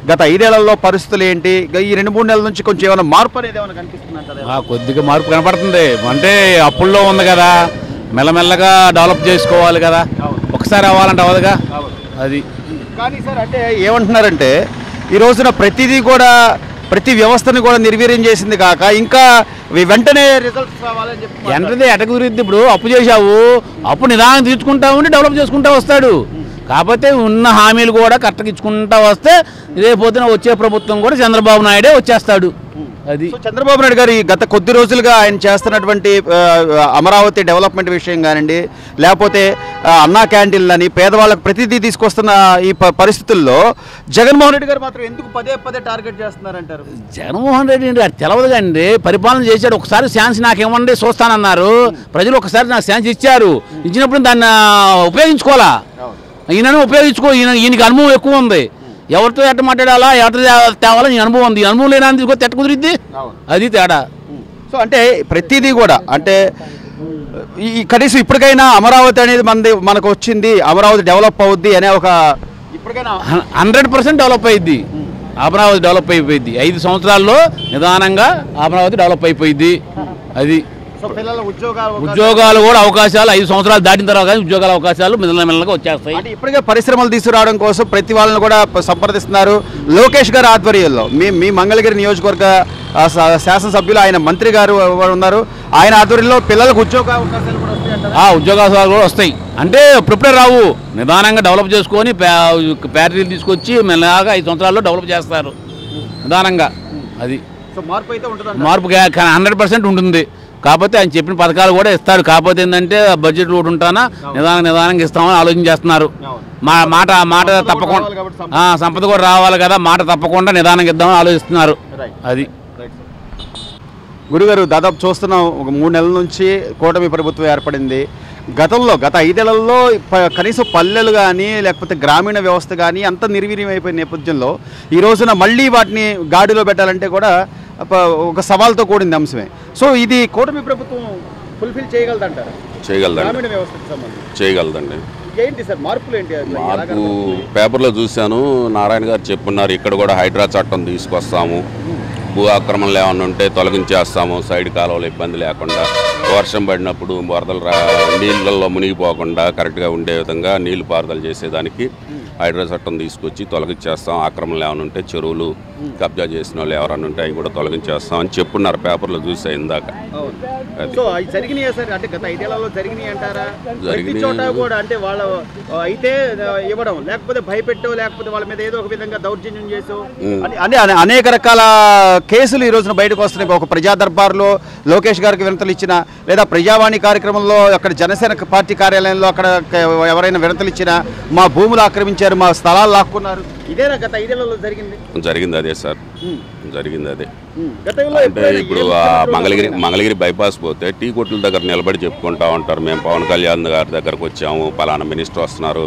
గత 5 ఏళ్లలో పరిస్థితులు ఏంటి? ఈ 2-3 నెలల నుంచి కొంచెం ఏమైనా మార్పు అనేది ఏమైనా కనిపిస్తుందంటారా? కొద్దిగా మార్పు కనపడుతుంది. అంటే అప్పుల్లో ఉంది కదా, మెల్లమెల్లగా డెవలప్ చేసుకోవాలి కదా, ఒకసారి అవ్వాలంటే అవ్వదుగా అది. కానీ సార్ అంటే ఏమంటున్నారంటే ఈ రోజున ప్రతిదీ కూడా ప్రతి వ్యవస్థని కూడా నిర్వీర్యం చేసింది కాక ఇంకా వెంటనే రిజల్ట్స్ రావాలని చెప్పి వెంటనే ఎటగురిద్ది. ఇప్పుడు అప్పు చేశావు, అప్పు నిదానం తీసుకుంటా ఉండి డెవలప్ చేసుకుంటా వస్తాడు. కాకపోతే ఉన్న హామీలు కూడా కరెక్ట్గా ఇచ్చుకుంటా వస్తే రేపొద్దున వచ్చే ప్రభుత్వం కూడా చంద్రబాబు నాయుడే వచ్చేస్తాడు. అది చంద్రబాబు నాయుడు గారు గత కొద్ది రోజులుగా ఆయన చేస్తున్నటువంటి అమరావతి డెవలప్మెంట్ విషయం కానివ్వండి, లేకపోతే అన్నా క్యాంటీన్లని పేదవాళ్ళకు ప్రతిదీ తీసుకొస్తున్న ఈ పరిస్థితుల్లో జగన్మోహన్ రెడ్డి గారు మాత్రం ఎందుకు పదే టార్గెట్ చేస్తున్నారంటారు? జగన్మోహన్ రెడ్డి తెలవదు కండి, పరిపాలన చేశాడు. ఒకసారి ఛాన్స్ నాకేమండి చూస్తానన్నారు ప్రజలు, ఒకసారి నాకు ఛాన్స్ ఇచ్చారు. ఇచ్చినప్పుడు దాన్ని ఉపయోగించుకోవాలా, ఈయనను ఉపయోగించుకో. ఈయనకి అనుభవం ఎక్కువ ఉంది, ఎవరితో ఎట్ట మాట్లాడాలా, ఎవరితో తేవాలా ఈ అనుభవం ఉంది. ఈ అనుభవం లేని తీసుకొస్తే ఎట్ట కుదిరిద్ది, అది తేడా. సో అంటే ప్రతిదీ కూడా అంటే ఈ కనీసం ఇప్పటికైనా అమరావతి అనేది మనకు వచ్చింది, అమరావతి డెవలప్ అవుద్ది అనే ఒక ఇప్పటికైనా 100% డెవలప్ అయ్యిద్ది. అమరావతి డెవలప్ అయిపోయింది 5 సంవత్సరాల్లో నిదానంగా అమరావతి డెవలప్ అయిపోయింది. అది ఉద్యోగాలు కూడా అవకాశాలు 5 సంవత్సరాలు దాటిన తర్వాత ఉద్యోగాల అవకాశాలు మెల్లమెల్లగా వచ్చేస్తాయి. ఇప్పటికే పరిశ్రమలు తీసుకురావడం కోసం ప్రతి వాళ్ళని కూడా సంప్రదిస్తున్నారు. లోకేష్ గారి ఆధ్వర్యంలో మీ మంగళగిరి నియోజకవర్గ శాసనసభ్యులు ఆయన మంత్రి గారు ఉన్నారు, ఆయన ఆధ్వర్యంలో పిల్లలకు ఉద్యోగ అవకాశాలు కూడా వస్తాయి. ఉద్యోగాలు కూడా వస్తాయి. అంటే ఇప్పుడే రావు, నిదానంగా డెవలప్ చేసుకొని ఫ్యాక్టరీలు తీసుకొచ్చి మెల్లగా 5 సంవత్సరాల్లో డెవలప్ చేస్తారు నిదానంగా. అది మార్పు 100% ఉంటుంది. కాకపోతే ఆయన చెప్పిన పథకాలు కూడా ఇస్తాడు. కాకపోతే ఏంటంటే బడ్జెట్ కూడా ఉంటానా నిదానంగా ఇస్తామని ఆలోచన చేస్తున్నారు. మాట తప్పకుండా సంపద కూడా రావాలి కదా, మాట తప్పకుండా నిదానంగా ఇద్దామని ఆలోచిస్తున్నారు. అది గురుగారు దాదాపు చూస్తున్నాం, ఒక 3 నెలల నుంచి కూటమి ప్రభుత్వం ఏర్పడింది. గత 5 ఏళ్లలో కనీసం పల్లెలు కానీ లేకపోతే గ్రామీణ వ్యవస్థ కానీ అంత నిర్వీర్యం అయిపోయిన నేపథ్యంలో ఈ రోజున మళ్ళీ వాటిని గాడిలో పెట్టాలంటే కూడా ఒక సవాల్తో కూడింది అంశమే. సో ఇది కూటమి ప్రభుత్వం ఫుల్ఫిల్ చేయగలదంటారా? గ్రామీణ వ్యవస్థకు సంబంధించి చేయగలదండి. ఏంటి సార్ మార్పులు ఏంటి? మార్పు పేపర్లో చూశాను, నారాయణ గారు చెప్పున్నారు ఇక్కడ కూడా హైడ్రా చట్టం తీసుకొస్తాము, భూ ఆక్రమణలు ఏమన్నా ఉంటే తొలగించేస్తాము, సైడ్ కాలువలు ఇబ్బంది లేకుండా, వర్షం పడినప్పుడు వరదలు నీళ్ళల్లో మునిగిపోకుండా కరెక్ట్గా ఉండే విధంగా నీళ్లు పారుదల చేసేదానికి హైడ్రా చట్టం తీసుకొచ్చి తొలగించేస్తాం, ఆక్రమణలు ఏమైనా ఉంటే చెరువులు కబ్జా చేసిన వాళ్ళు ఎవరైనా ఉంటే అవి కూడా తొలగించేస్తాం అని చెప్పున్నారు పేపర్లో చూసా ఇందాక. అనేక రకాల కేసులు ఈ రోజున బయటకు వస్తున్నాయి. ఒక ప్రజా దర్బార్లో లోకేష్ గారికి వినతులు ఇచ్చినా, లేదా ప్రజావాణి కార్యక్రమంలో అక్కడ జనసేన పార్టీ కార్యాలయంలో అక్కడ ఎవరైనా వినతులు ఇచ్చినా మా భూములు ఆక్రమించారు, మా స్థలాలు లాక్కున్నారు, ఇదేనా గత 5 ఏళ్లలో జరిగింది? అదే సార్ జరిగింది అదే. అంటే ఇప్పుడు మంగళగిరి బైపాస్ పోతే టీ కొట్ల దగ్గర నిలబడి చెప్పుకుంటా ఉంటారు, మేము పవన్ కళ్యాణ్ గారి దగ్గరకు వచ్చాము, పలానా మినిస్టర్ వస్తున్నారు,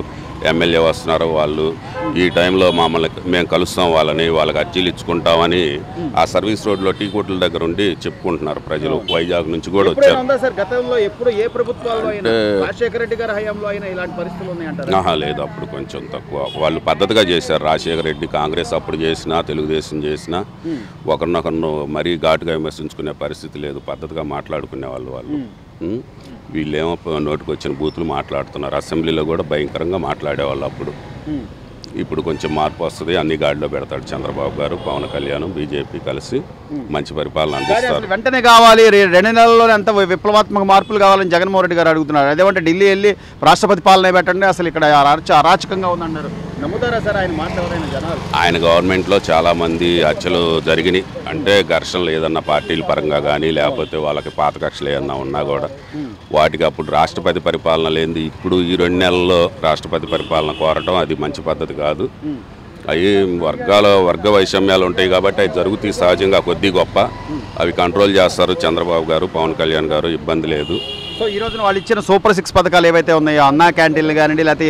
ఎమ్మెల్యే వస్తున్నారు, వాళ్ళు ఈ టైంలో మేము కలుస్తాం వాళ్ళని, వాళ్ళకి అర్జీలు ఇచ్చుకుంటామని ఆ సర్వీస్ రోడ్లో టీ కొట్ల దగ్గర ఉండి చెప్పుకుంటున్నారు ప్రజలు. వైజాగ్ నుంచి కూడా వచ్చారు. లేదు, అప్పుడు కొంచెం తక్కువ. వాళ్ళు పద్ధతిగా చేశారు. రాజశేఖర రెడ్డి కాంగ్రెస్ అప్పుడు చేసినా, తెలుగుదేశం చేసినా ఒకరినొకరు మరీ ఘాటుగా విమర్శించుకునే పరిస్థితి లేదు, పద్ధతిగా మాట్లాడుకునే వాళ్ళు. వీళ్ళేమో నోటికి వచ్చిన బూతులు మాట్లాడుతున్నారు. అసెంబ్లీలో కూడా భయంకరంగా మాట్లాడేవాళ్ళు అప్పుడు. ఇప్పుడు కొంచెం మార్పు వస్తుంది, అన్ని గాడిలో పెడతాడు చంద్రబాబు గారు, పవన్ కళ్యాణ్, బీజేపీ కలిసి మంచి పరిపాలన అందిస్తారు. వెంటనే కావాలి, 2 నెలల్లోనే అంత విప్లవాత్మక మార్పులు కావాలని జగన్మోహన్ రెడ్డి గారు అడుగుతున్నారు. అదేమంటే ఢిల్లీ వెళ్ళి రాష్ట్రపతి పాలన పెట్టండి, అసలు ఇక్కడ అరాచకంగా ఉందన్నారు. నమ్ముతారా సార్ ఆయన మాట్లాడారైన జనాలు? ఆయన గవర్నమెంట్లో చాలామంది హత్యలు జరిగినాయి. అంటే ఘర్షణలు ఏదన్నా పార్టీల పరంగా కానీ లేకపోతే వాళ్ళకి పాత కక్షలు ఏదన్నా ఉన్నా కూడా వాటికి అప్పుడు రాష్ట్రపతి పరిపాలన లేనిది ఇప్పుడు ఈ 2 నెలల్లో రాష్ట్రపతి పరిపాలన కోరటం అది మంచి పద్ధతి కాదు. అవి వర్గ వైషమ్యాలు ఉంటాయి కాబట్టి అవి జరుగుతాయి సహజంగా, కొద్ది గొప్ప అవి కంట్రోల్ చేస్తారు చంద్రబాబు గారు, పవన్ కళ్యాణ్ గారు, ఇబ్బంది లేదు. సో ఈ రోజున వాళ్ళు ఇచ్చిన సూపర్ 6 పథకాలు ఏవైతే ఉన్నాయో, అన్నా క్యాంటీన్లు కానివ్వండి, లేకపోతే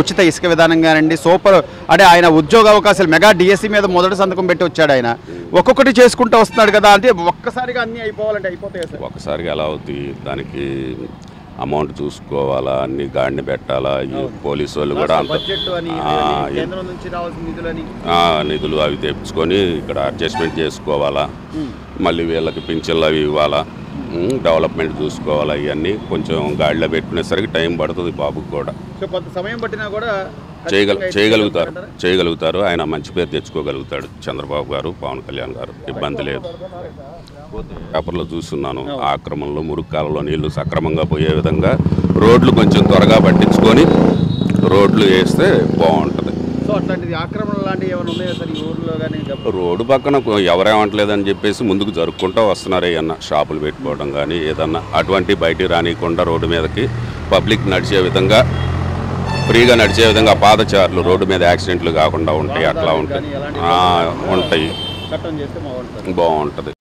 ఉచిత ఇసుక విధానం కానివ్వండి, అంటే ఆయన ఉద్యోగ అవకాశాలు మెగా డిఎస్సి మీద మొదటి సంతకం పెట్టి వచ్చాడు ఆయన. ఒక్కొక్కటి చేసుకుంటూ వస్తున్నాడు కదా, అంటే ఒక్కసారిగా అన్నీ అయిపోవాలంటే అయిపోతాయి సార్? ఒక్కసారిగా ఎలా అవుతాయి? దానికి అమౌంట్ చూసుకోవాలా, అన్ని గాడిని పెట్టాలా, ఈ పోలీసు వాళ్ళు కూడా అంత బడ్జెట్ అని కేంద్రం నుంచి రావాల్సిన నిధులని నిధులు అవి తెచ్చుకొని ఇక్కడ అడ్జస్ట్మెంట్ చేసుకోవాలా, మళ్ళీ వీళ్ళకి పింఛన్లు అవి ఇవ్వాలా, డెవలప్మెంట్ చూసుకోవాలా, ఇవన్నీ కొంచెం గాడిలో పెట్టుకునేసరికి టైం పడుతుంది బాబుకి కూడా. సో కొంత సమయం పట్టినా కూడా చేయగలుగుతారు. ఆయన మంచి పేరు తెచ్చుకోగలుగుతాడు చంద్రబాబు గారు, పవన్ కళ్యాణ్ గారు, ఇబ్బంది లేదు. పేపర్లో చూస్తున్నాను ఆక్రమణలు, మురుగు కాలంలో నీళ్లు సక్రమంగా పోయే విధంగా రోడ్లు కొంచెం త్వరగా పట్టించుకొని రోడ్లు వేస్తే బాగుంటుంది. సో అట్లాంటిది ఆక్రమణ లాంటివి ఏమైనా ఉన్నాయా సార్ ఈ ఊర్లో కానీ? రోడ్డు పక్కన ఎవరేమంటలేదని చెప్పేసి ముందుకు జరుపుకుంటూ వస్తున్నారు. ఏమన్నా షాపులు పెట్టుకోవడం కానీ ఏదన్నా అటువంటి బయటికి రానియకుండా రోడ్డు మీదకి పబ్లిక్ నడిచే విధంగా, ఫ్రీగా నడిచే విధంగా పాదచారులు రోడ్డు మీద యాక్సిడెంట్లు కాకుండా ఉంటాయి, అట్లా ఉంటాయి. చట్టం చేస్తే బాగుంటుంది.